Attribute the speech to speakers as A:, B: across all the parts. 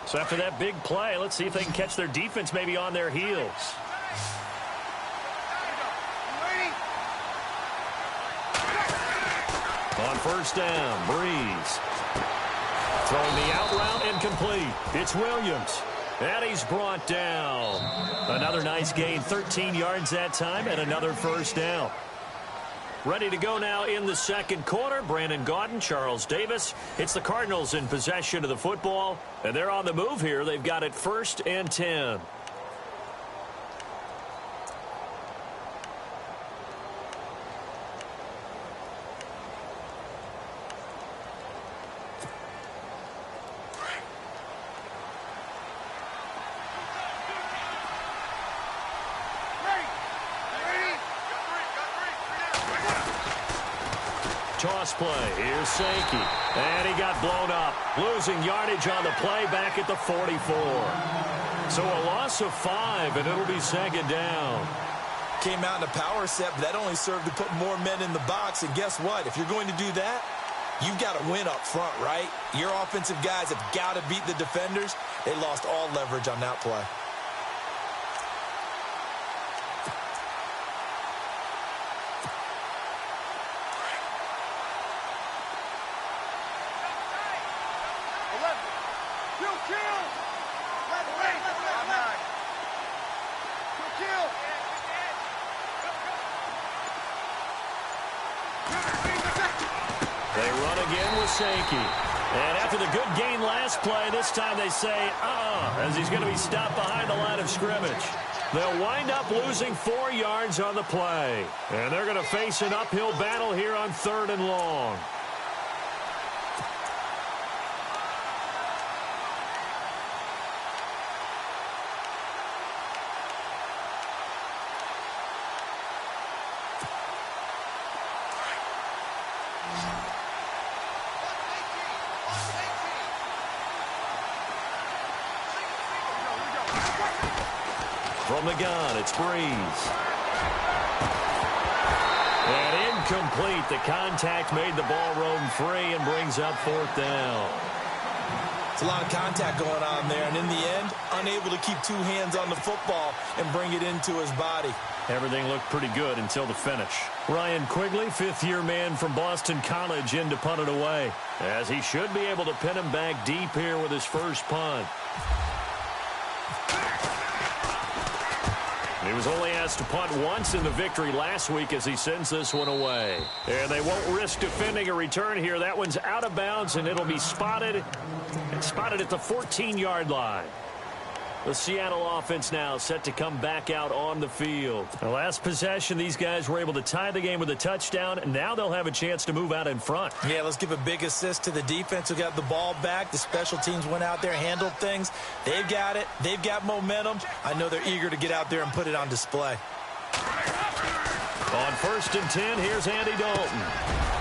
A: So after that big play, let's see if they can catch their defense maybe on their heels. On first down, Breeze. Throwing the out route incomplete. It's Williams. And he's brought down. Another nice gain, 13 yards that time, and another first down. Ready to go now in the second quarter. Brandon Gaudin, Charles Davis. It's the Cardinals in possession of the football, and they're on the move here. They've got it 1st and 10. Toss play. Here's Sankey. And he got blown up. Losing yardage on the play back at the 44. So a loss of 5, and it'll be 2nd down.
B: Came out in a power set, but that only served to put more men in the box. And guess what? If you're going to do that, you've got to win up front, right? Your offensive guys have got to beat the defenders. They lost all leverage on that play.
A: They run again with Sankey. And after the good gain last play, this time they say, as he's going to be stopped behind the line of scrimmage. They'll wind up losing 4 yards on the play. And they're going to face an uphill battle here on 3rd and long. From the gun, it's Breeze. And incomplete. The contact made the ball roam free and brings up 4th down.
B: It's a lot of contact going on there, and in the end, unable to keep 2 hands on the football and bring it into his body.
A: Everything looked pretty good until the finish. Ryan Quigley, 5th-year man from Boston College, in to punt it away, as he should be able to pin him back deep here with his first punt. He was only asked to punt once in the victory last week as he sends this one away. And they won't risk defending a return here. That one's out of bounds, and it'll be spotted. It's spotted at the 14-yard line. The Seattle offense now set to come back out on the field. The last possession, these guys were able to tie the game with a touchdown, and now they'll have a chance to move out in front.
B: Yeah, let's give a big assist to the defense who got the ball back. The special teams went out there, handled things. They've got it. They've got momentum. I know they're eager to get out there and put it on display.
A: On 1st and 10, here's Andy Dalton.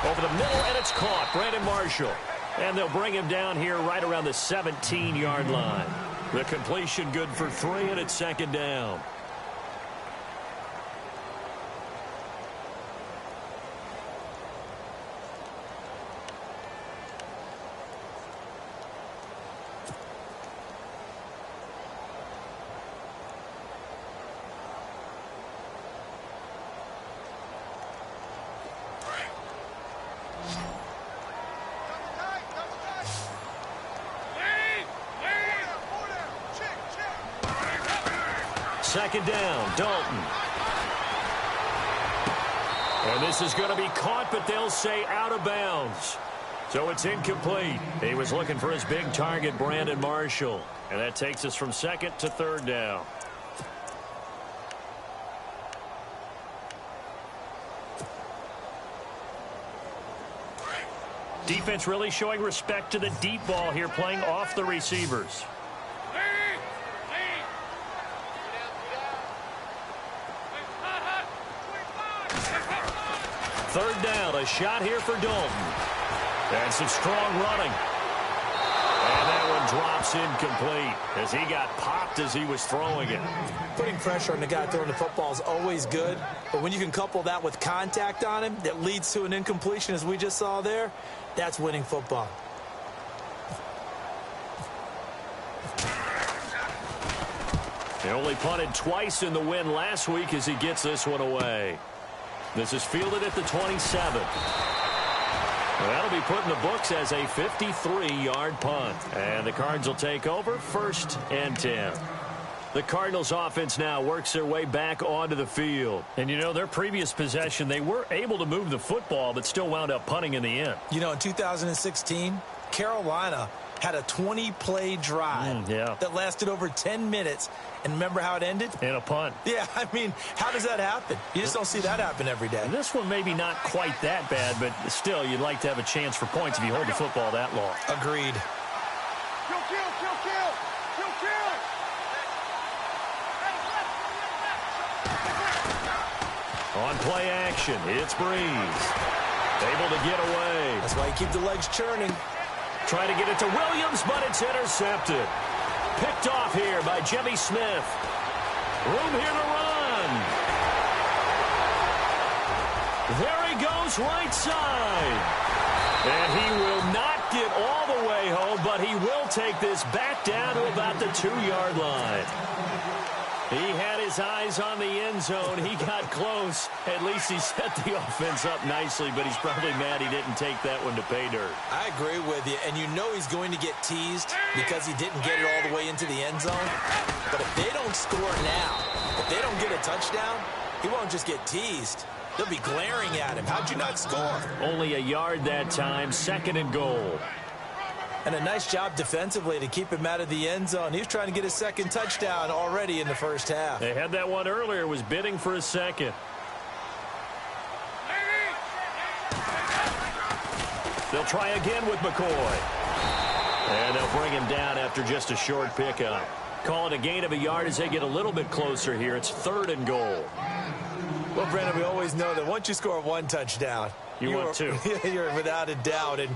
A: Over the middle, and it's caught. Brandon Marshall. And they'll bring him down here right around the 17-yard line. The completion good for 3, and it's 2nd down. Second down, Dalton. And this is going to be caught, but they'll say out of bounds. So it's incomplete. He was looking for his big target, Brandon Marshall. And that takes us from 2nd to 3rd down. Defense really showing respect to the deep ball here, playing off the receivers. 3rd down, a shot here for Dalton. And some strong running. And that one drops incomplete as he got popped as he was throwing it.
B: Putting pressure on the guy throwing the football is always good, but when you can couple that with contact on him that leads to an incompletion, as we just saw there, that's winning football.
A: He only punted twice in the win last week as he gets this one away. This is fielded at the 27. That'll be put in the books as a 53-yard punt. And the Cards will take over 1st and 10. The Cardinals offense now works their way back onto the field. And, you know, their previous possession, they were able to move the football, but still wound up punting in the end.
B: You know, in 2016, Carolina had a 20-play drive that lasted over 10 minutes. And remember how it ended?
A: In a punt.
B: Yeah, I mean, how does that happen? You just don't see that happen every day.
A: And this one maybe not quite that bad, but still, you'd like to have a chance for points if you hold the football that long.
B: Agreed.
A: On play action, it's Breeze. Able to get away.
B: That's why you keep the legs churning.
A: Try to get it to Williams, but it's intercepted. Picked off here by Jimmy Smith. Room here to run. There he goes, right side. And he will not get all the way home, but he will take this back down to about the 2-yard line. He had his eyes on the end zone. He got close. At least he set the offense up nicely, but he's probably mad he didn't take that one to pay dirt.
B: I agree with you, and you know he's going to get teased because he didn't get it all the way into the end zone. But if they don't score now, if they don't get a touchdown, he won't just get teased. They'll be glaring at him. How'd you not score?
A: Only a yard that time, 2nd and goal.
B: And a nice job defensively to keep him out of the end zone. He was trying to get his 2nd touchdown already in the first half.
A: They had that one earlier, was bidding for a 2nd. They'll try again with McCoy. And they'll bring him down after just a short pickup. Call it a gain of a yard as they get a little bit closer here. It's 3rd and goal.
B: Well, Brandon, we always know that once you score 1 touchdown,
A: you want 2.
B: You're without a doubt. And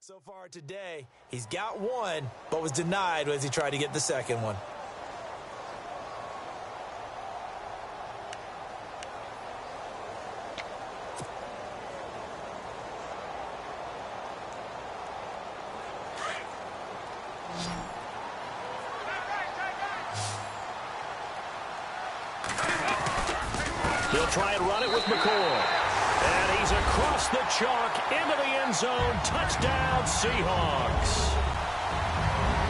B: so far today, he's got 1, but was denied as he tried to get the 2nd one.
A: They'll try and run it with McCoy. And he's across the chalk into the end zone. Touchdown, Seahawks.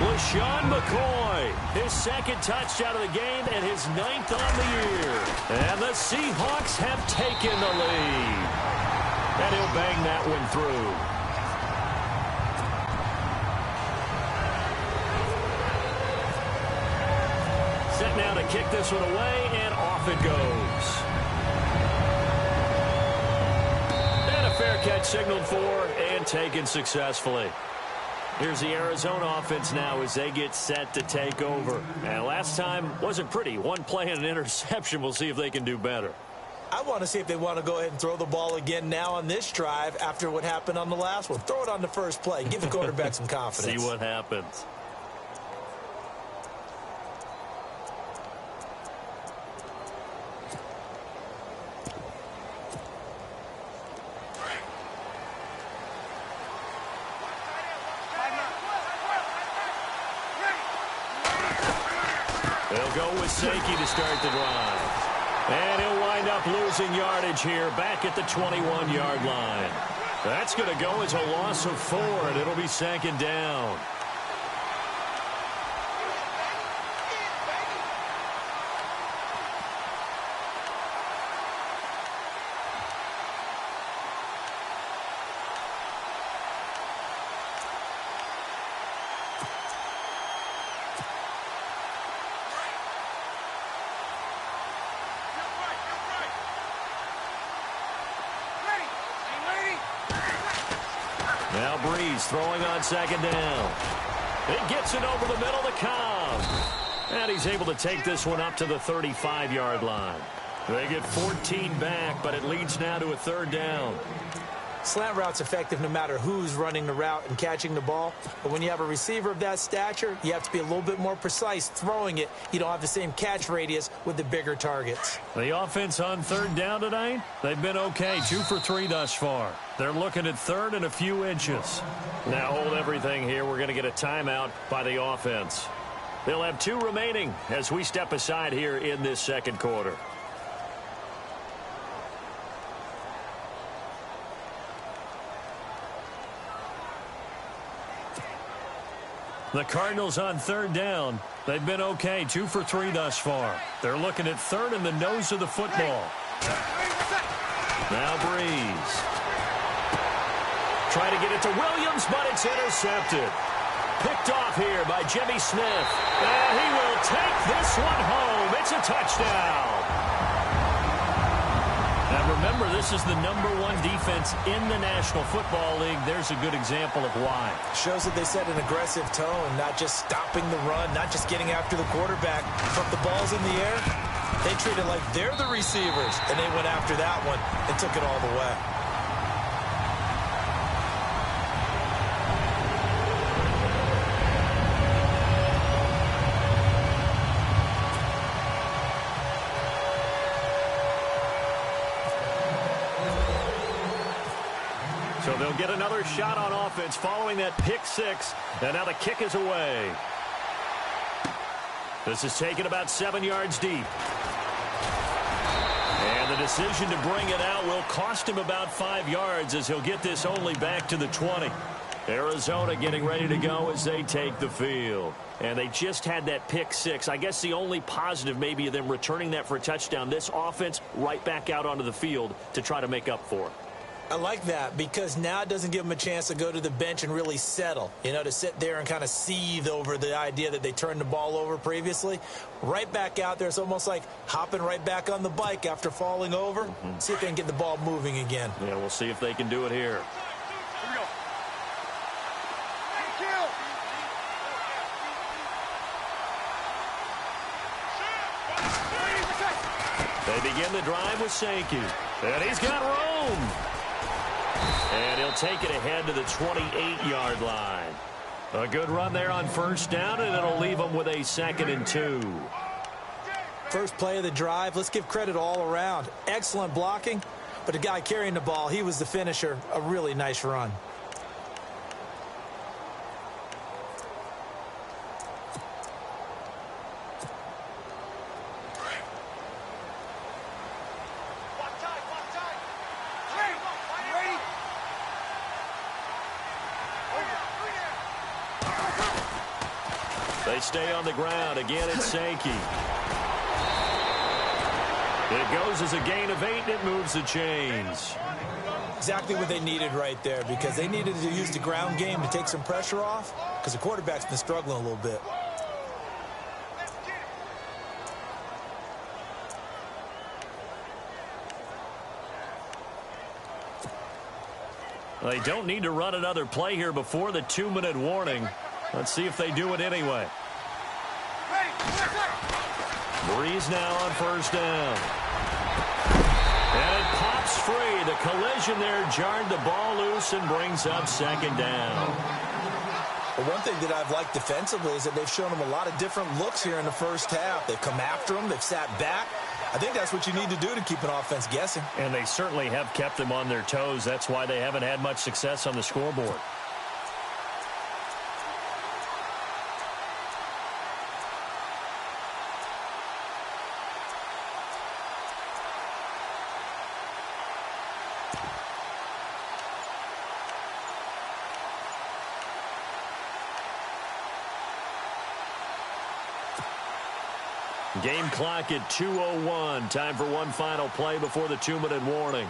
A: LaShawn McCoy, his 2nd touchdown of the game and his 9th on the year. And the Seahawks have taken the lead. And he'll bang that one through. Set now to kick this one away, and off it goes. Fair catch signaled for and taken successfully. Here's the Arizona offense now as they get set to take over. And last time wasn't pretty. 1 play and an interception. We'll see if they can do better.
B: I want to see if they want to go ahead and throw the ball again now on this drive after what happened on the last one. Throw it on the first play. Give the quarterback some confidence.
A: See what happens. They'll go with Sankey to start the drive. And he'll wind up losing yardage here back at the 21-yard line. That's going to go as a loss of 4, and it'll be 2nd down. Now Breeze throwing on 2nd down. It gets it over the middle to Cobb. And he's able to take this one up to the 35-yard line. They get 14 back, but it leads now to a 3rd down.
B: Slant route's effective no matter who's running the route and catching the ball. But when you have a receiver of that stature, you have to be a little bit more precise throwing it. You don't have the same catch radius with the bigger targets.
A: The offense on third down tonight, they've been okay. 2 for 3 thus far. They're looking at third and a few inches. Now hold everything here. We're going to get a timeout by the offense. They'll have 2 remaining as we step aside here in this second quarter. The Cardinals on third down. They've been okay. 2 for 3 thus far. They're looking at third and the nose of the football. Now Breeze. Trying to get it to Williams, but it's intercepted. Picked off here by Jimmy Smith. And he will take this one home. It's a touchdown. Now remember, this is the #1 defense in the National Football League. There's a good example of why.
B: Shows that they set an aggressive tone, not just stopping the run, not just getting after the quarterback. From the ball's in the air, they treat it like they're the receivers, and they went after that one and took it all the way.
A: So they'll get another shot on offense following that pick six. And now the kick is away. This is taken about 7 yards deep. And the decision to bring it out will cost him about 5 yards as he'll get this only back to the 20. Arizona getting ready to go as they take the field. And they just had that pick six. I guess the only positive maybe of them returning that for a touchdown. This offense right back out onto the field to try to make up for it.
B: I like that because now it doesn't give them a chance to go to the bench and really settle, to sit there and kind of seethe over the idea that they turned the ball over previously. Right back out there, it's almost like hopping right back on the bike after falling over. See if they can get the ball moving again.
A: Yeah, we'll see if they can do it here. They begin the drive with Sankey. And he's got room. And he'll take it ahead to the 28-yard line. A good run there on first down, and it'll leave them with a 2nd and 2.
B: First play of the drive. Let's give credit all around. Excellent blocking, but the guy carrying the ball, he was the finisher. A really nice run.
A: They stay on the ground. Again, it's Sankey. It goes as a gain of 8, and it moves the chains.
B: Exactly what they needed right there because they needed to use the ground game to take some pressure off because the quarterback's been struggling a little bit.
A: They don't need to run another play here before the 2-minute warning. Let's see if they do it anyway. Breeze now on first down. And it pops free. The collision there jarred the ball loose and brings up 2nd down.
B: Well, one thing that I've liked defensively is that they've shown them a lot of different looks here in the first half. They've come after them. They've sat back. I think that's what you need to do to keep an offense guessing.
A: And they certainly have kept them on their toes. That's why they haven't had much success on the scoreboard. Game clock at 2:01. Time for one final play before the 2-minute warning.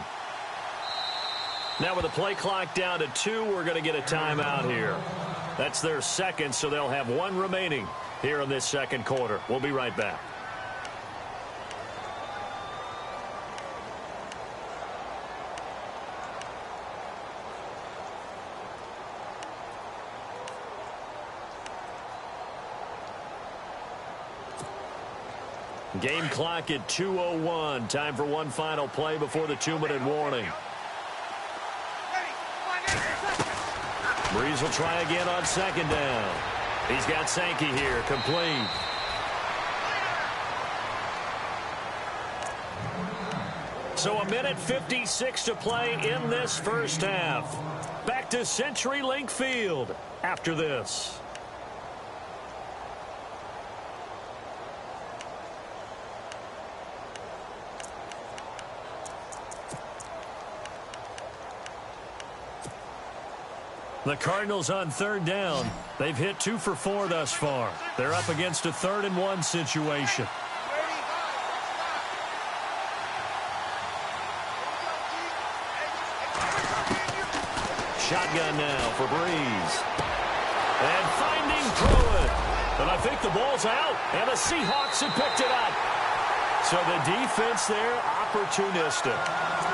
A: Now with the play clock down to 2, we're going to get a timeout here. That's their 2nd, so they'll have 1 remaining here in this 2nd quarter. We'll be right back. Game clock at 2:01. Time for one final play before the 2-minute warning. Breeze will try again on second down. He's got Sankey here, complete. So 1:56 to play in this first half. Back to CenturyLink Field after this. The Cardinals on third down. They've hit 2 for 4 thus far. They're up against a 3rd-and-1 situation. Shotgun now for Breeze. And finding Pruitt. And I think the ball's out. And the Seahawks have picked it up. So the defense there, opportunistic.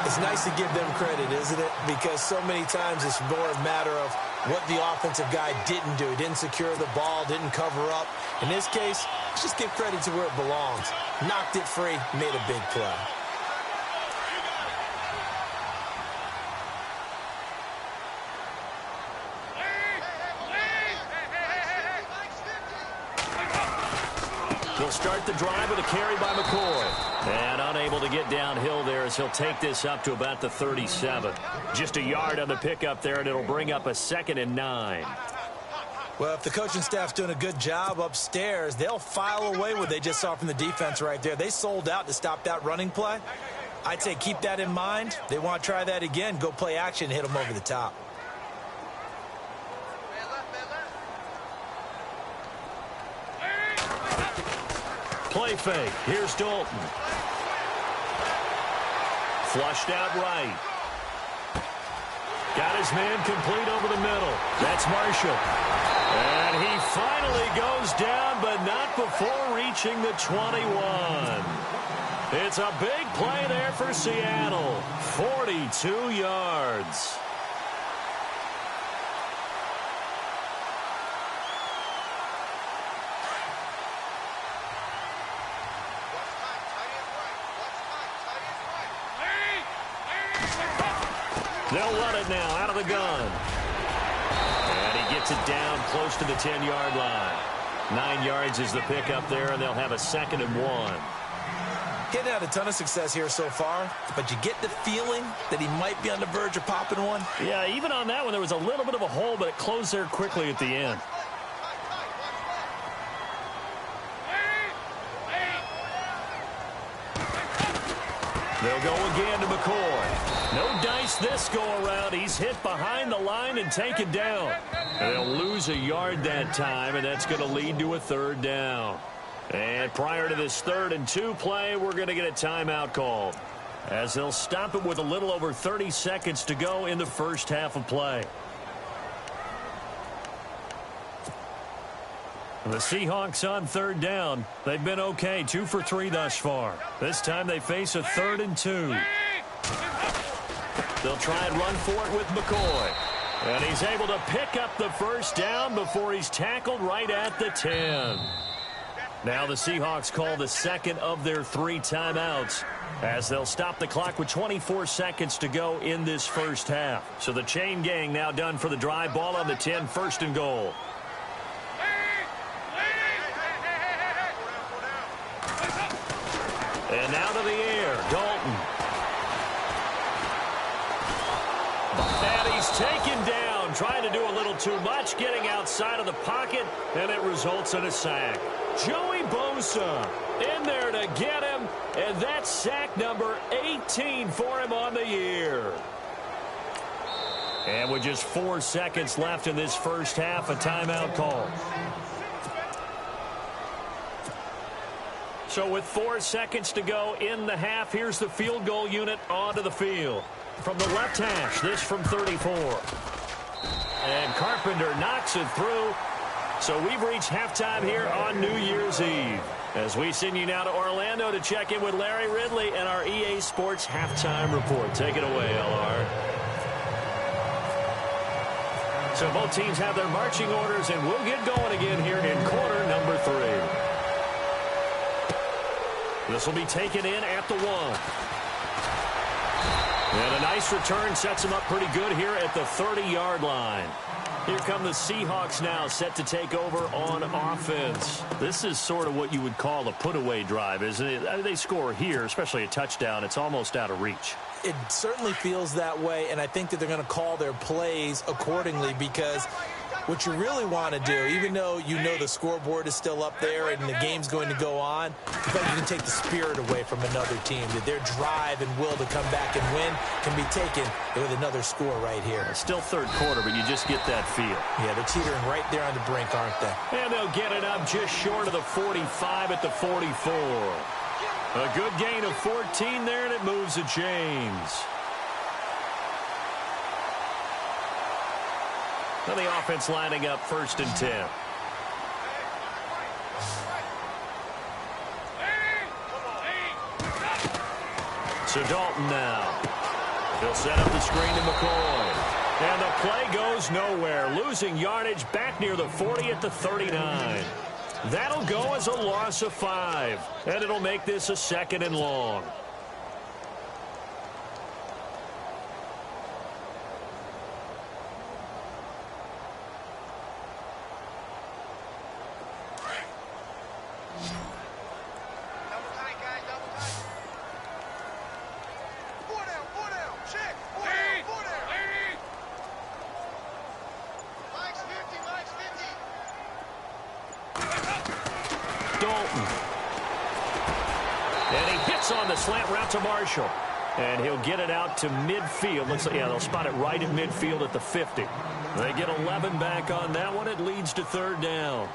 B: It's nice to give them credit, isn't it? Because so many times it's more a matter of what the offensive guy didn't do. He didn't secure the ball, didn't cover up. In this case, let's just give credit to where it belongs. Knocked it free, made a big play.
A: He'll start the drive with a carry by McCoy. And unable to get downhill there as he'll take this up to about the 37. Just a yard on the pickup there, and it'll bring up a 2nd and 9.
B: Well, if the coaching staff's doing a good job upstairs, they'll file away what they just saw from the defense right there. They sold out to stop that running play. I'd say keep that in mind. They want to try that again. Go play action, hit them over the top.
A: Play fake. Here's Dalton. Flushed out right. Got his man complete over the middle. That's Marshall. And he finally goes down, but not before reaching the 21. It's a big play there for Seattle. 42 yards. They'll run it now out of the gun. And he gets it down close to the 10-yard line. 9 yards is the pickup there, and they'll have a 2nd and 1.
B: Getting had a ton of success here so far, but you get the feeling that he might be on the verge of popping one.
A: Yeah, even on that one, there was a little bit of a hole, but it closed there quickly at the end. They'll go again to McCoy. No dice this go-around. He's hit behind the line and taken down. They'll lose a yard that time, and that's going to lead to a 3rd down. And prior to this 3rd and 2 play, we're going to get a timeout called, as they'll stop it with a little over 30 seconds to go in the first half of play. The Seahawks on 3rd down. They've been okay, 2 for 3 thus far. This time they face a 3rd and 2. They'll try and run for it with McCoy. And he's able to pick up the first down before he's tackled right at the 10. Now the Seahawks call the 2nd of their 3 timeouts, as they'll stop the clock with 24 seconds to go in this first half. So the chain gang now done for the drive. Ball on the 10, 1st and goal. And out of the air, Dalton. And he's taken down, trying to do a little too much, getting outside of the pocket, and it results in a sack. Joey Bosa in there to get him, and that's sack number 18 for him on the year. And with just 4 seconds left in this first half, a timeout call. So with 4 seconds to go in the half, here's the field goal unit onto the field. From the left hash, this from 34. And Carpenter knocks it through. So we've reached halftime here on New Year's Eve, as we send you now to Orlando to check in with Larry Ridley and our EA Sports Halftime Report. Take it away, LR. So both teams have their marching orders, and we'll get going again here in quarter number 3. This will be taken in at the 1. And a nice return sets him up pretty good here at the 30-yard line. Here come the Seahawks now, set to take over on offense. This is sort of what you would call a put-away drive, isn't it? They score here, especially a touchdown. It's almost out of reach.
B: It certainly feels that way, and I think that they're going to call their plays accordingly, because what you really want to do, even though you know the scoreboard is still up there and the game's going to go on, you can take the spirit away from another team, that their drive and will to come back and win can be taken with another score right here.
A: Still third quarter, but you just get that feel.
B: Yeah, they're teetering right there on the brink, aren't they?
A: And they'll get it up just short of the 45 at the 44. A good gain of 14 there, and it moves the chains. Now the offense lining up 1st and 10. So Dalton now. He'll set up the screen to McCoy. And the play goes nowhere. Losing yardage back near the 40 at the 39. That'll go as a loss of 5. And it'll make this a 2nd and long. On the slant route to Marshall. And he'll get it out to midfield. Looks like, yeah, they'll spot it right at midfield at the 50. They get 11 back on that one. It leads to 3rd down.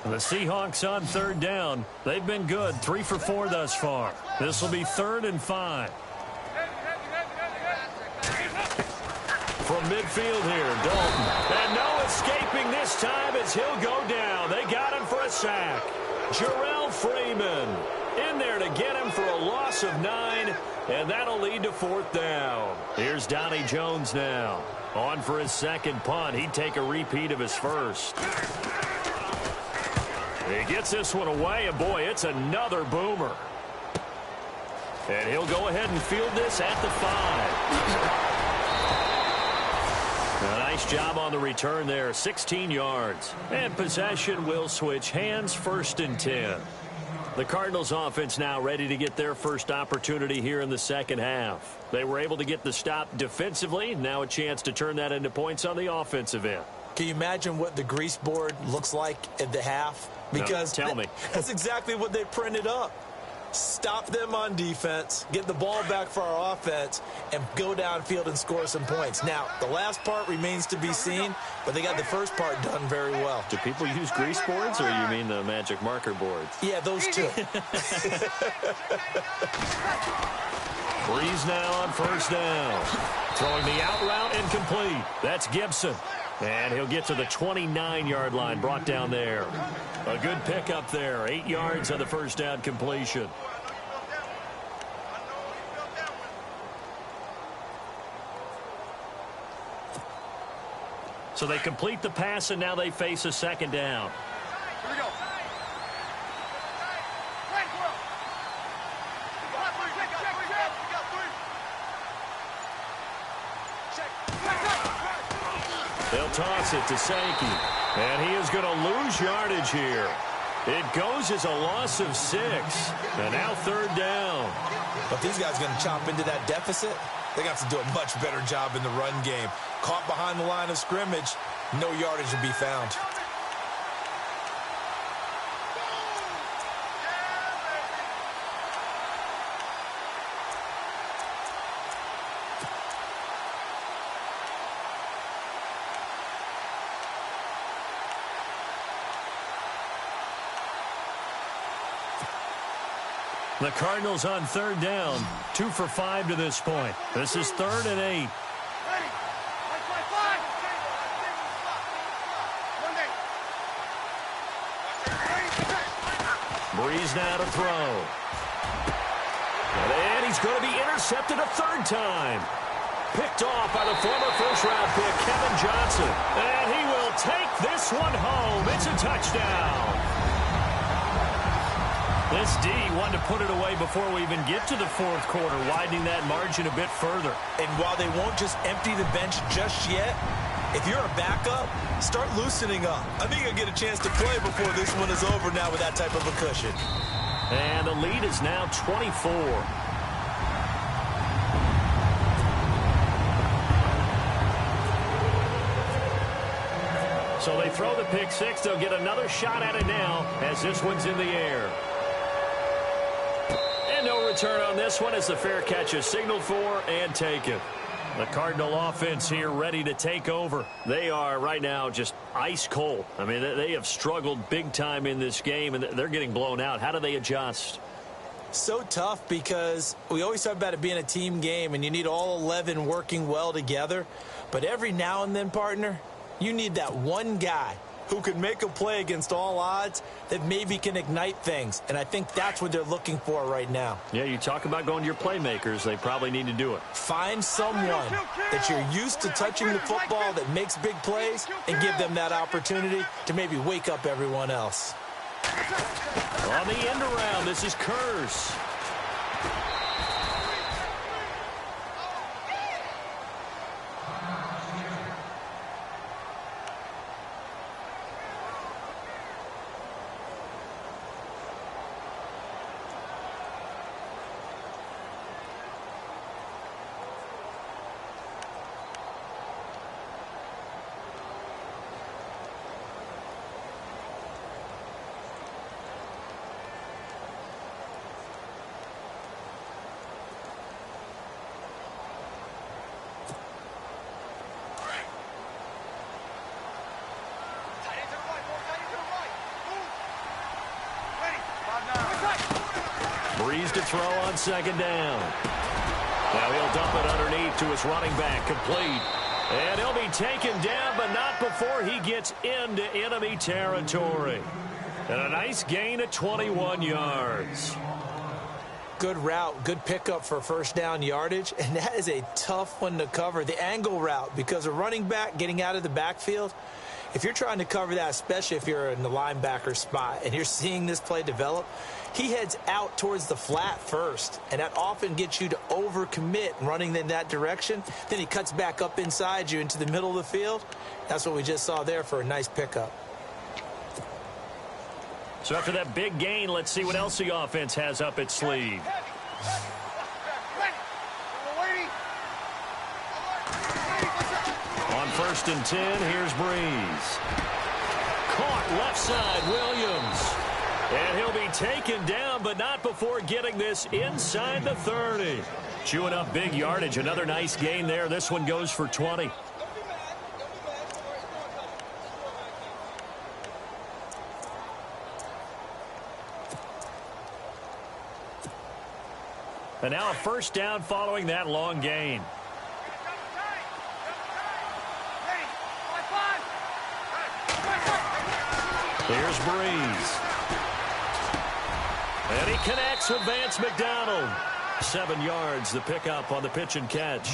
A: The Seahawks on 3rd down. They've been good. 3 for 4 thus far. This will be 3rd and 5. From midfield here, Dalton. And no escaping this time as he'll go down. They got him for a sack. Jarrell Freeman in there to get him for a loss of 9. And that'll lead to 4th down. Here's Donnie Jones now. On for his 2nd punt. He'd take a repeat of his 1st. He gets this one away, and boy, it's another boomer. And he'll go ahead and field this at the 5. A nice job on the return there, 16 yards. And possession will switch hands, 1st and 10. The Cardinals offense now ready to get their first opportunity here in the 2nd half. They were able to get the stop defensively. Now a chance to turn that into points on the offensive end.
B: Can you imagine what the grease board looks like at the half? Because
A: no, tell me.
B: That's exactly what they printed up. Stop them on defense, get the ball back for our offense, and go downfield and score some points. Now, the last part remains to be seen, but they got the first part done very well.
A: Do people use grease boards, or you mean the magic marker boards?
B: Yeah, those two.
A: Breeze now on 1st down. Throwing the out route incomplete. That's Gibson. And he'll get to the 29-yard line, brought down there. A good pickup there, 8 yards on the 1st down completion. So they complete the pass, and now they face a 2nd down.
C: Here we go.
A: They'll toss it to Sankey. And he is going to lose yardage here. It goes as a loss of 6. And now 3rd down.
B: But these guys are going to chop into that deficit. They got to do a much better job in the run game. Caught behind the line of scrimmage, no yardage to be found.
A: The Cardinals on 3rd down, 2 for 5 to this point. This is 3rd and 8. Breeze now to throw. And he's going to be intercepted a 3rd time. Picked Picked off by the former first-round pick, Kevin Johnson. And he will take this one home. It's a touchdown. This D wanted to put it away before we even get to the fourth quarter, widening that margin a bit further.
B: And while they won't just empty the bench just yet, if you're a backup, start loosening up. I think you'll get a chance to play before this one is over now with that type of a cushion.
A: And the lead is now 24. So they throw the pick six. They'll get another shot at it now as this one's in the air. And no return on this one as the fair catch is signaled for and taken. The Cardinal offense here ready to take over. They are right now just ice cold. I mean, they have struggled big time in this game, and they're getting blown out. How do they adjust?
B: So tough because we always talk about it being a team game, and you need all 11 working well together. But every now and then, partner, you need that one guy who can make a play against all odds that maybe can ignite things. And I think that's what they're looking for right now.
A: Yeah, you talk about going to your playmakers. They probably need to do it.
B: Find someone that you're used to touching the football that makes big plays and give them that opportunity to maybe wake up everyone else.
A: On the end around, this is Kurz. Breeze to throw on second down. Now he'll dump it underneath to his running back, complete. And he'll be taken down, but not before he gets into enemy territory. And a nice gain of 21 yards.
B: Good route, good pickup for first down yardage, and that is a tough one to cover. The angle route, because a running back getting out of the backfield, if you're trying to cover that, especially if you're in the linebacker spot and you're seeing this play develop, he heads out towards the flat first, and that often gets you to overcommit running in that direction. Then he cuts back up inside you into the middle of the field. That's what we just saw there for a nice pickup.
A: So after that big gain, let's see what else the offense has up its sleeve. On 1st and 10, here's Breeze. Caught left side, Williams. And he'll be taken down, but not before getting this inside the 30. Chewing up big yardage. Another nice gain there. This one goes for 20. And now a first down following that long gain. Here's Breeze. And he connects with Vance McDonald. 7 yards, the pickup on the pitch and catch.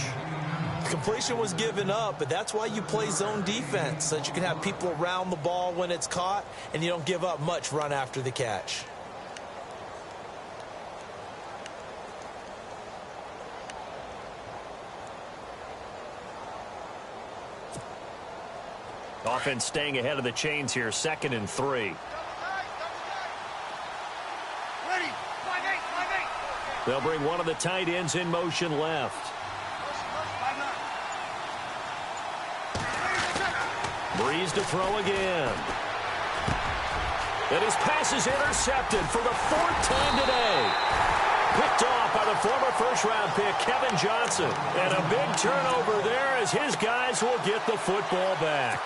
B: Completion was given up, but that's why you play zone defense, so that you can have people around the ball when it's caught, and you don't give up much run after the catch.
A: Offense staying ahead of the chains here, 2nd and 3. They'll bring one of the tight ends in motion left. Breeze to throw again. And his pass is intercepted for the 4th time today. Picked off by the former first-round pick, Kevin Johnson. And a big turnover there as his guys will get the football back.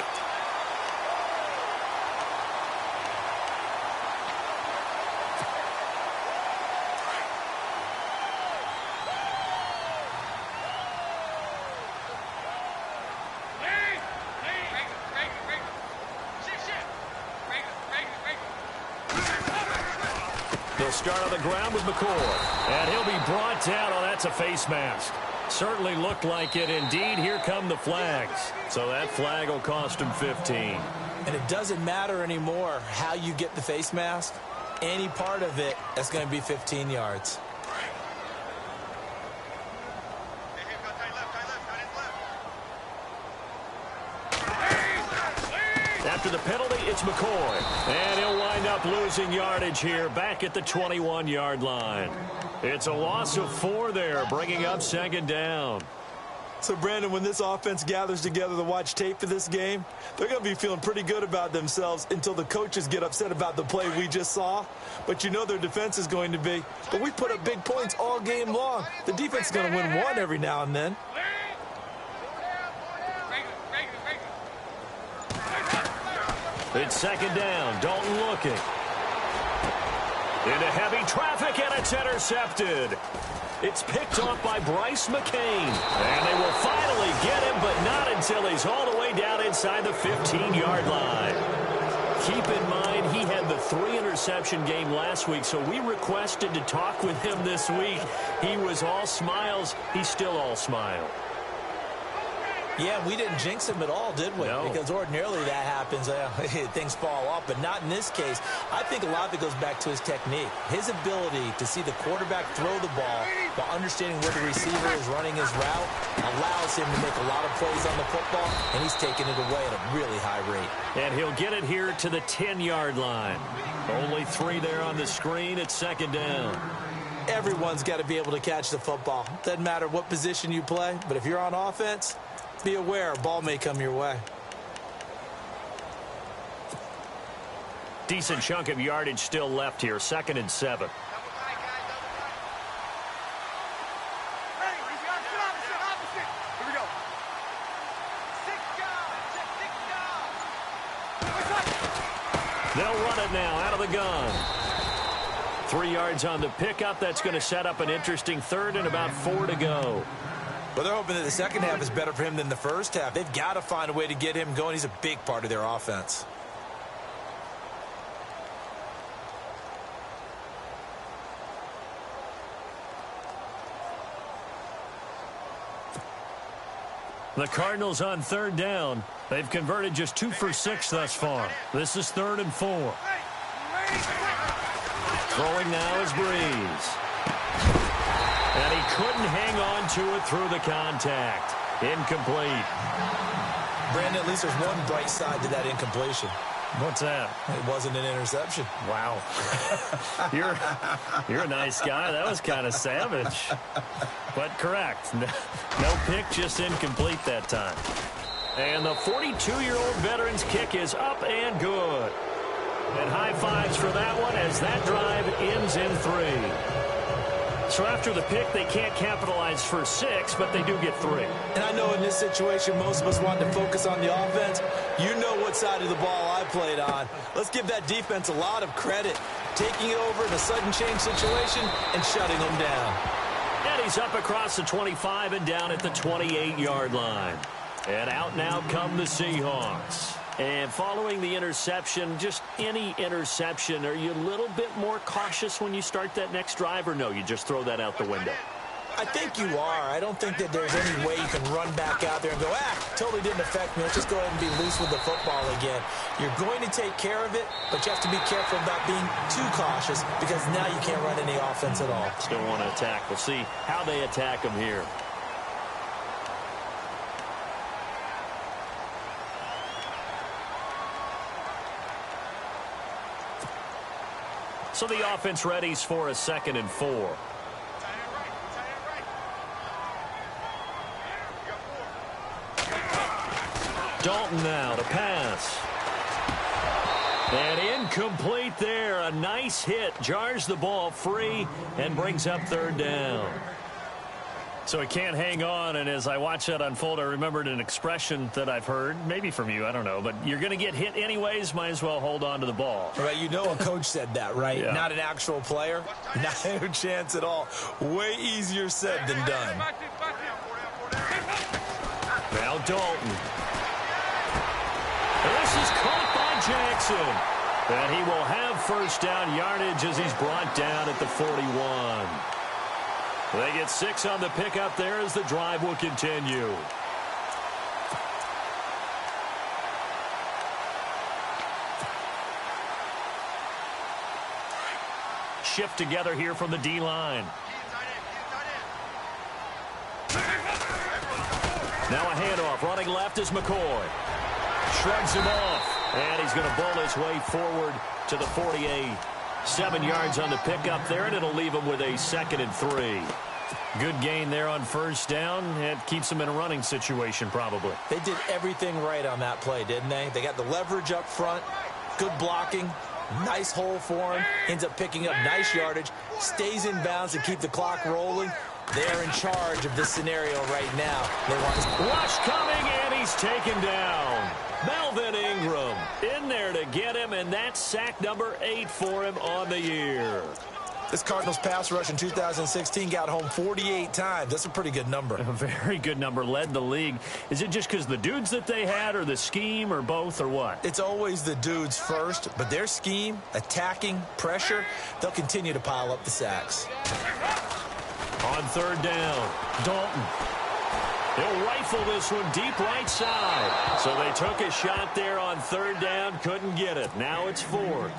A: They'll start on the ground with McCoy. And he'll be brought down. Oh, that's a face mask. Certainly looked like it. Indeed, here come the flags. So that flag will cost him 15.
B: And it doesn't matter anymore how you get the face mask. Any part of it, that's going to be 15 yards.
A: After the penalty, it's McCoy. And he'll wind up losing yardage here back at the 21-yard line. It's a loss of 4 there, bringing up second down.
B: So, Brandon, when this offense gathers together to watch tape for this game, they're going to be feeling pretty good about themselves until the coaches get upset about the play we just saw. But you know their defense is going to be. But we put up big points all game long. The defense is going to win one every now and then.
A: It's second down. Dalton looking. Into heavy traffic, and it's intercepted. It's picked off by Bryce McCain. And they will finally get him, but not until he's all the way down inside the 15-yard line. Keep in mind, he had the 3-interception game last week, so we requested to talk with him this week. He was all smiles. He's still all smile.
B: Yeah, we didn't jinx him at all, did we?
A: No.
B: Because ordinarily that happens. Things fall off, but not in this case. I think a lot of it goes back to his technique. His ability to see the quarterback throw the ball while understanding where the receiver is running his route allows him to make a lot of plays on the football, and he's taking it away at a really high rate.
A: And he'll get it here to the 10-yard line. Only 3 there on the screen. It's second down.
B: Everyone's got to be able to catch the football. Doesn't matter what position you play, but if you're on offense, be aware, a ball may come your way.
A: Decent chunk of yardage still left here. 2nd and 7. They'll run it now out of the gun. 3 yards on the pickup. That's going to set up an interesting 3rd and about 4 to go.
B: But they're hoping that the second half is better for him than the first half. They've got to find a way to get him going. He's a big part of their offense.
A: The Cardinals on 3rd down. They've converted just 2 for 6 thus far. This is 3rd and 4. Throwing now is Breeze. And he couldn't hang on to it through the contact. Incomplete.
B: Brandon, at least there's one bright side to that incompletion.
A: What's that?
B: It wasn't an interception.
A: Wow. You're a nice guy. That was kind of savage. But correct. No pick, just incomplete that time. And the 42-year-old veteran's kick is up and good. And high fives for that one as that drive ends in 3. So after the pick, they can't capitalize for 6, but they do get 3.
B: And I know in this situation, most of us want to focus on the offense. You know what side of the ball I played on. Let's give that defense a lot of credit. Taking it over in a sudden change situation and shutting them down.
A: And he's up across the 25 and down at the 28-yard line. And out now come the Seahawks. And following the interception, just any interception, are you a little bit more cautious when you start that next drive, or no, you just throw that out the window?
B: I think you are. I don't think that there's any way you can run back out there and go, totally didn't affect me. Let's just go ahead and be loose with the football again. You're going to take care of it, but you have to be careful about being too cautious because now you can't run any offense at all.
A: Still want to attack. We'll see how they attack them here. So the offense readies for a 2nd and 4. Dalton now to pass. And incomplete there. A nice hit. Jars the ball free and brings up 3rd down. So he can't hang on, and as I watch that unfold, I remembered an expression that I've heard, maybe from you, I don't know, but you're going to get hit anyways, might as well hold on to the ball.
B: Right, you know a coach said that, right?
A: Yeah.
B: Not an actual player. No chance at all. Way easier said than done.
A: Now Dalton. This is caught by Jackson. And he will have 1st down yardage as he's brought down at the 41. They get 6 on the pickup there as the drive will continue. Shift together here from the D-line. Now a handoff. Running left is McCoy. Shrugs him off. And he's going to bowl his way forward to the 48. 7 yards on the pickup there, and it'll leave him with a 2nd and 3. Good gain there on first down. It keeps him in a running situation probably.
B: They did everything right on that play, didn't they? They got the leverage up front, good blocking, nice hole for him, ends up picking up nice yardage, stays in bounds to keep the clock rolling. They're in charge of this scenario right now. They want
A: rush coming, and he's taken down. Melvin Ingram in there to get him, and that's sack number 8 for him on the year.
B: This Cardinals pass rush in 2016 got home 48 times. That's a pretty good number.
A: A very good number, led the league. Is it just because the dudes that they had, or the scheme, or both, or what?
B: It's always the dudes first, but their scheme, attacking, pressure, they'll continue to pile up the sacks.
A: On third down, Dalton. He'll rifle this one deep right side. So they took a shot there on third down, couldn't get it. Now it's 4th.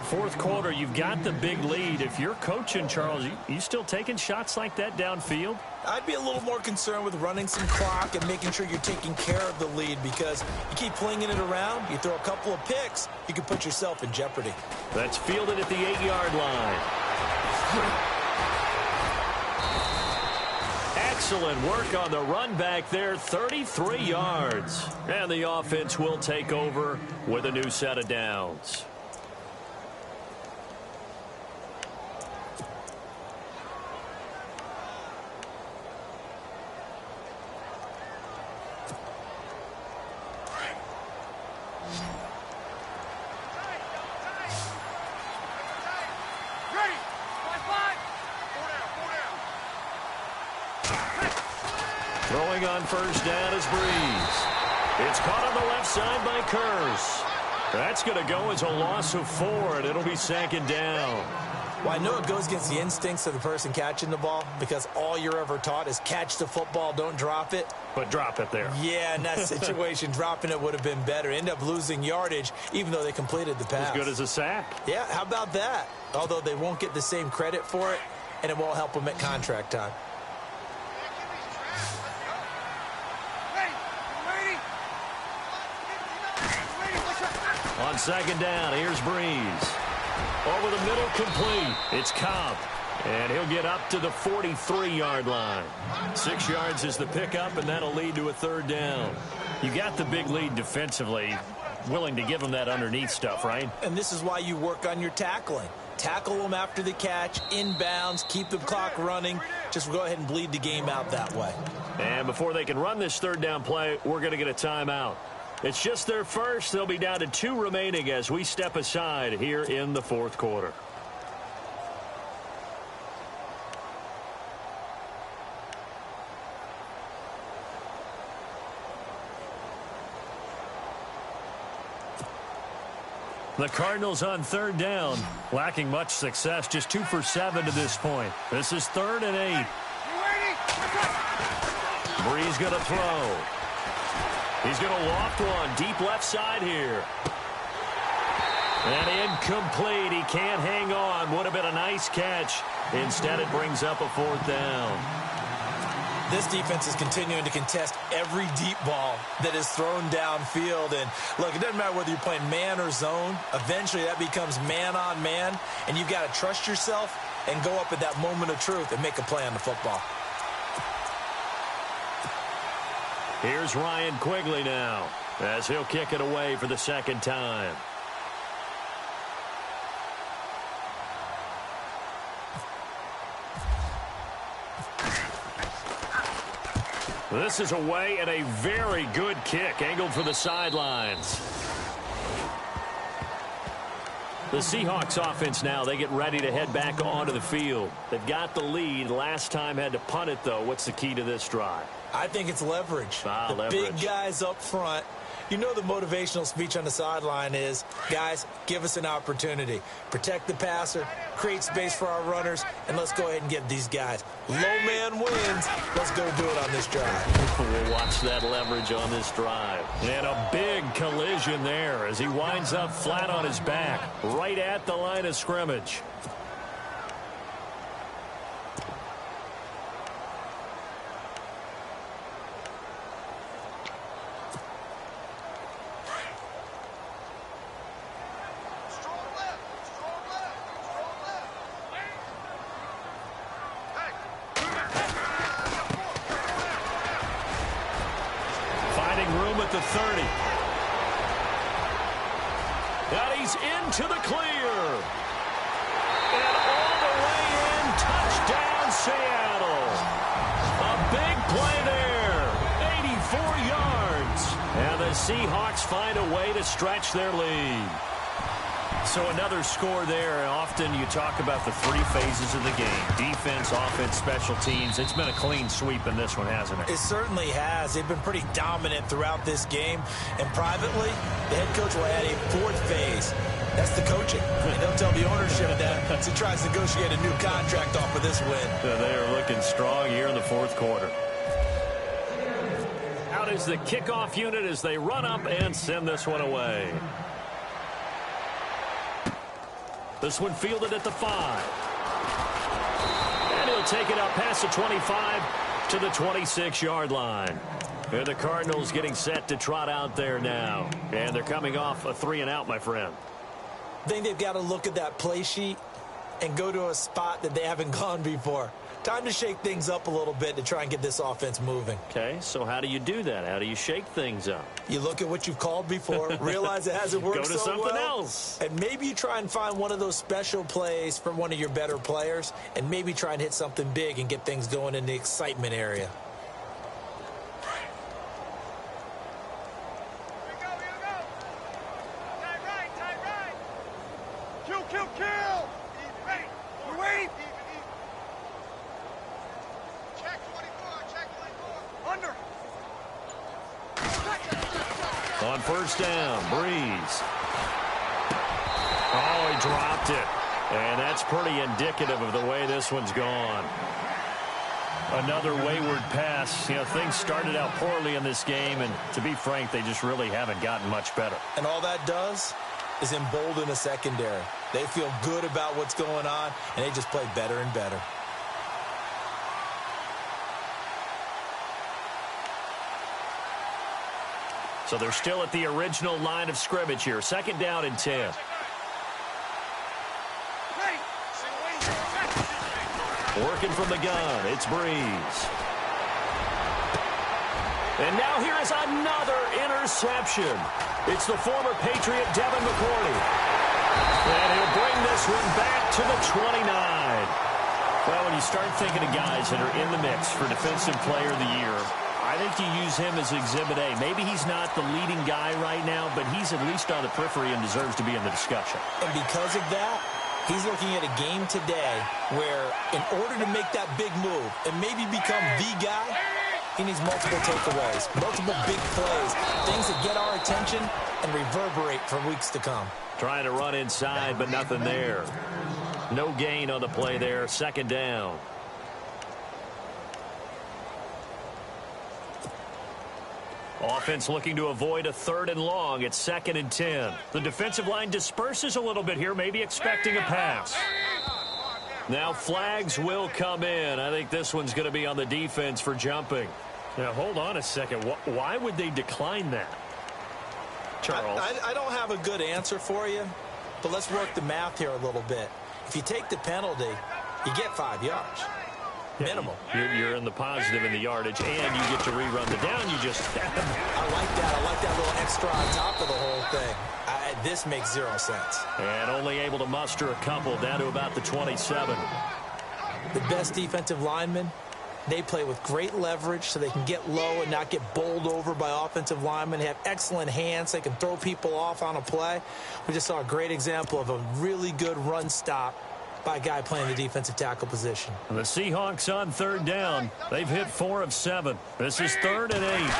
A: Fourth quarter, you've got the big lead. If you're coaching, Charles, you still taking shots like that downfield?
B: I'd be a little more concerned with running some clock and making sure you're taking care of the lead, because you keep flinging it around, you throw a couple of picks, you can put yourself in jeopardy.
A: That's fielded at the 8-yard line. Excellent work on the run back there, 33 yards. And the offense will take over with a new set of downs. Throwing on first down is Breeze. It's caught on the left side by Curse. That's going to go as a loss of 4, and it'll be 2nd down.
B: Well, I know it goes against the instincts of the person catching the ball, because all you're ever taught is catch the football, don't drop it.
A: But drop it there.
B: Yeah, in that situation, dropping it would have been better. End up losing yardage, even though they completed the pass.
A: As good as a sack.
B: Yeah, how about that? Although they won't get the same credit for it, and it won't help them at contract time.
A: On second down, here's Breeze. Over the middle, complete. It's Cobb. And he'll get up to the 43-yard line. 6 yards is the pickup, and that'll lead to a 3rd down. You got the big lead defensively. Willing to give them that underneath stuff, right?
B: And this is why you work on your tackling. Tackle them after the catch, inbounds, keep the clock running. Just go ahead and bleed the game out that way.
A: And before they can run this 3rd down play, we're going to get a timeout. It's just their first. They'll be down to 2 remaining as we step aside here in the 4th quarter. The Cardinals on 3rd down, lacking much success, just 2 for 7 to this point. This is 3rd and 8. Breeze going to throw. He's going to loft one deep left side here. And incomplete. He can't hang on. Would have been a nice catch. Instead, it brings up a 4th down.
B: This defense is continuing to contest every deep ball that is thrown downfield. And, look, it doesn't matter whether you're playing man or zone. Eventually, that becomes man on man. And you've got to trust yourself and go up at that moment of truth and make a play on the football.
A: Here's Ryan Quigley now as he'll kick it away for the 2nd time. This is away and a very good kick angled for the sidelines. The Seahawks offense now, they get ready to head back onto the field. They've got the lead. Last time had to punt it, though. What's the key to this drive?
B: I think it's leverage. The big guys up front, You know the motivational speech on the sideline is, guys, give us an opportunity. Protect the passer, create space for our runners, and let's go ahead and give these guys. Low man wins. Let's go do it on this drive.
A: We'll watch that leverage on this drive. And a big collision there as he winds up flat on his back, right at the line of scrimmage. Room at the 30. And he's into the clear. And all the way in, touchdown Seattle. A big play there. 84 yards. And the Seahawks find a way to stretch their lead. So another score there. Often you talk about the three phases of the game. Defense, offense, special teams. It's been a clean sweep in this one, hasn't it?
B: It certainly has. They've been pretty dominant throughout this game. And privately, the head coach will add a fourth phase. That's the coaching. And they'll tell the ownership that as he tries to negotiate a new contract off of this win.
A: They are looking strong here in the fourth quarter. Out is the kickoff unit as they run up and send this one away. This one fielded at the 5. And he'll take it up past the 25 to the 26-yard line. And the Cardinals getting set to trot out there now. And they're coming off a 3-and-out, my friend.
B: I think they've got to look at that play sheet and go to a spot that they haven't gone before. Time to shake things up a little bit to try and get this offense moving.
A: Okay, so how do you do that? How do you shake things up?
B: You look at what you've called before, realize it hasn't worked
A: so well. Go to something else.
B: And maybe you try and find one of those special plays for one of your better players, and maybe try and hit something big and get things going in the excitement area.
A: On first down, Breeze. Oh, he dropped it. And that's pretty indicative of the way this one's gone. Another wayward pass. You know, things started out poorly in this game, and to be frank, they just really haven't gotten much better.
B: And all that does is embolden a secondary. They feel good about what's going on, and they just play better and better.
A: So they're still at the original line of scrimmage here. Second down and 10. Working from the gun, it's Breeze. And now here is another interception. It's the former Patriot Devin McCourty. And he'll bring this one back to the 29. Well, when you start thinking of guys that are in the mix for Defensive Player of the Year, I think you use him as Exhibit A. Maybe he's not the leading guy right now, but he's at least on the periphery and deserves to be in the discussion.
B: And because of that, he's looking at a game today where in order to make that big move and maybe become the guy, he needs multiple takeaways, multiple big plays, things that get our attention and reverberate for weeks to come.
A: Trying to run inside, but nothing there. No gain on the play there. Second down. Offense looking to avoid a 3rd and long. It's 2nd and 10. The defensive line disperses a little bit here, maybe expecting a pass. Now flags will come in. I think this one's going to be on the defense for jumping. Now, hold on a second. Why would they decline that? Charles?
B: I don't have a good answer for you, but let's work the math here a little bit. If you take the penalty, you get 5 yards. Minimum.
A: You're in the positive in the yardage, and you get to rerun the down you just had.
B: I like that. I like that little extra on top of the whole thing. This makes 0 sense.
A: And only able to muster a couple down to about the 27.
B: The best defensive linemen, they play with great leverage so they can get low and not get bowled over by offensive linemen. They have excellent hands. They can throw people off on a play. We just saw a great example of a really good run stop by a guy playing the defensive tackle position.
A: And the Seahawks on 3rd down. They've hit 4 of 7. This is 3rd and 8.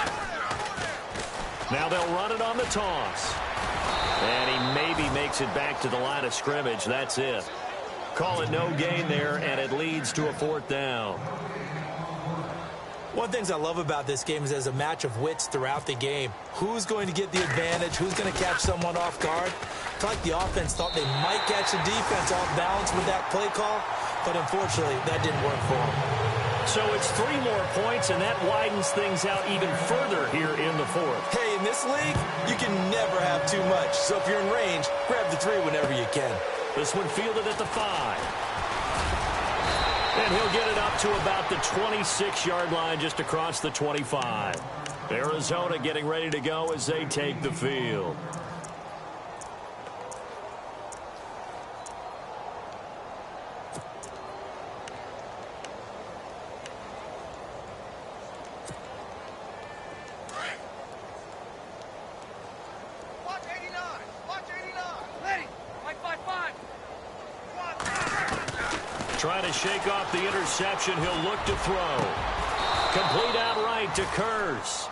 A: Now they'll run it on the toss. And he maybe makes it back to the line of scrimmage. That's it. Call it no gain there, and it leads to a 4th down.
B: One of the things I love about this game is there's a match of wits throughout the game. Who's going to get the advantage? Who's going to catch someone off guard? I feel like the offense thought they might catch the defense off balance with that play call, but unfortunately, that didn't work for them.
A: So it's 3 more points, and that widens things out even further here in the 4th.
B: Hey, in this league, you can never have too much. So if you're in range, grab the 3 whenever you can.
A: This one fielded at the 5. And he'll get it up to about the 26-yard line just across the 25. Arizona getting ready to go as they take the field. Trying to shake off the interception. He'll look to throw. Complete outright to Kurz.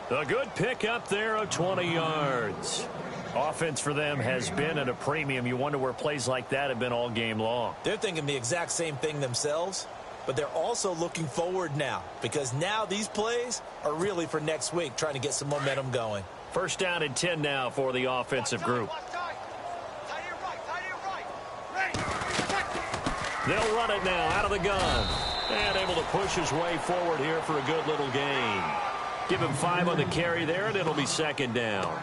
A: A good pickup there of 20 yards. Offense for them has been at a premium. You wonder where plays like that have been all game long.
B: They're thinking the exact same thing themselves, but they're also looking forward now because now these plays are really for next week, trying to get some momentum going.
A: 1st down and 10 now for the offensive group. They'll run it now out of the gun. And able to push his way forward here for a good little gain. Give him 5 on the carry there, and it'll be 2nd down.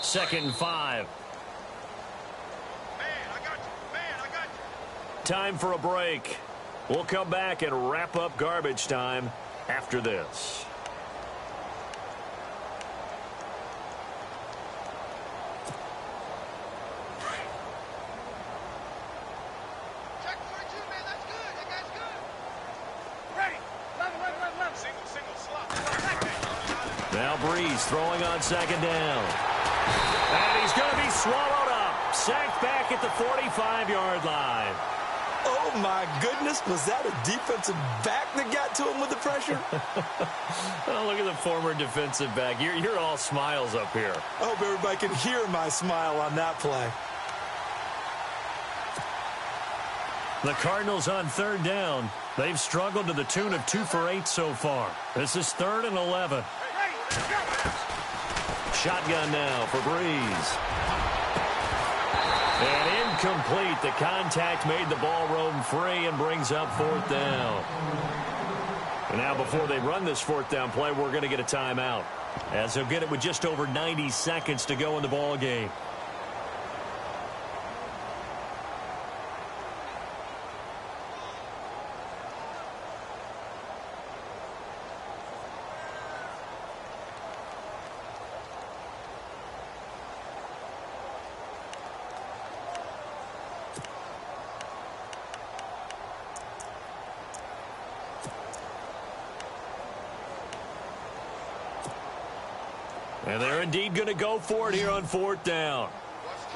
A: Second and 5. Time for a break. We'll come back and wrap up garbage time after this.
C: Check 42, man. That's good. That guy's good. Ready. Left. Single, slot.
A: Now Breeze throwing on 2nd down. And he's going to be swallowed up. Sacked back at the 45-yard line.
B: Oh, my goodness. Was that a defensive back that got to him with the pressure?
A: Oh, look at the former defensive back. You're all smiles up here.
B: I hope everybody can hear my smile on that play.
A: The Cardinals on 3rd down. They've struggled to the tune of 2 for 8 so far. This is 3rd and 11. Shotgun now for Breeze. And incomplete. The contact made the ball roam free and brings up 4th down. And now before they run this 4th down play, we're going to get a timeout, as they'll get it with just over 90 seconds to go in the ball game. And they're indeed going to go for it here on 4th down.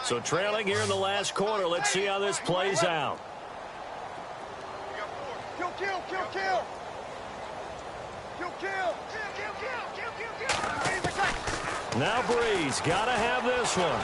A: So trailing here in the last quarter. Let's see how this plays out.
C: Kill.
A: Now Breeze got to have this one.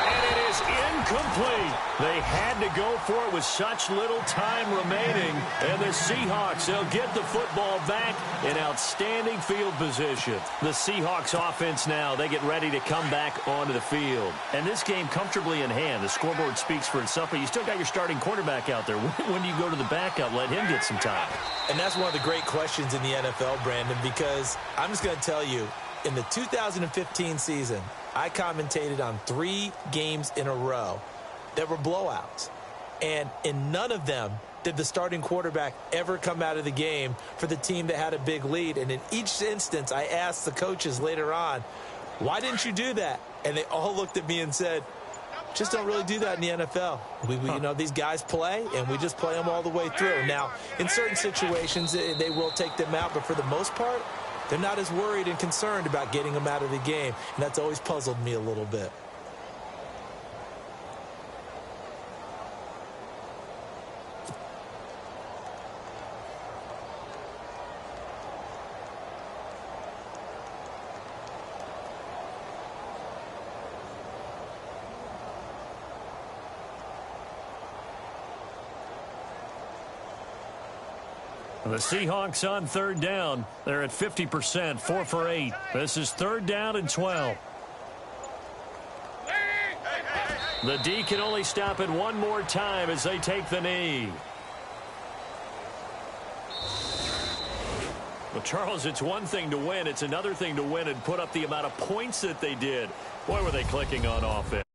A: And it is incomplete. They had to go for it with such little time remaining. And the Seahawks, they'll get the football back in outstanding field position. The Seahawks offense now, they get ready to come back onto the field. And this game comfortably in hand. The scoreboard speaks for itself, but you still got your starting quarterback out there. When do you go to the backup? Let him get some time.
B: And that's one of the great questions in the NFL, Brandon, because I'm just going to tell you, in the 2015 season, I commentated on 3 games in a row that were blowouts. And in none of them did the starting quarterback ever come out of the game for the team that had a big lead. And in each instance, I asked the coaches later on, why didn't you do that? And they all looked at me and said, just don't really do that in the NFL. You know, these guys play, and we just play them all the way through. Now, in certain situations, they will take them out, but for the most part, They're not as worried and concerned about getting him out of the game, and that's always puzzled me a little bit.
A: The Seahawks on third down. They're at 50%, 4 for 8. This is third down and 12. The D can only stop it one more time as they take the knee. Well, Charles, it's one thing to win. It's another thing to win and put up the amount of points that they did. Boy, were they clicking on offense.